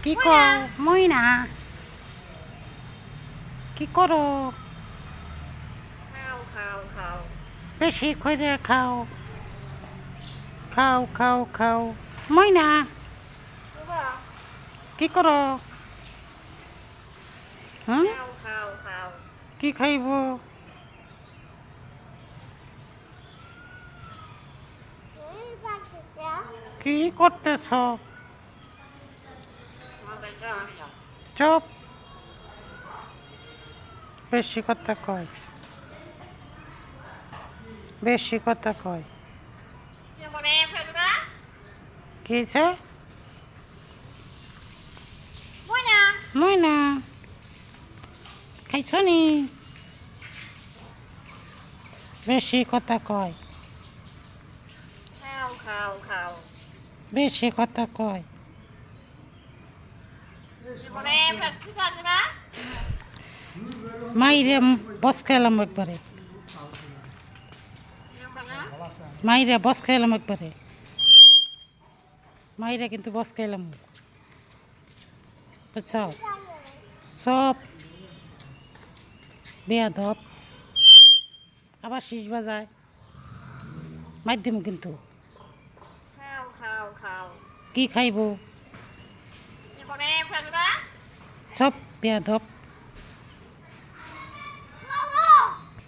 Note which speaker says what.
Speaker 1: কি কও ময়না কি করো
Speaker 2: খাও
Speaker 1: বেশি করে খাও খাও খাও খাও ময়না
Speaker 2: বাবা
Speaker 1: কি করো হুম
Speaker 2: খাও
Speaker 1: কি খাইব কি করতেছ চুপ বেশি কথা কয় বেশি কথা কয় কি হয়েছে ময়না খাইছ নি বেশি কথা কয়
Speaker 2: খাও
Speaker 1: বেশি কথা কয় মাইরে বস খেলাম একবারে মাইরে বস খেলাম একবারে মাইরে কিন্তু বস খেলাম বুঝছ সব বেয়াদব আবার শীষ বাজায় মাধ্যম কিন্তু
Speaker 2: খাও
Speaker 1: কি খাইব সব বেয়াদব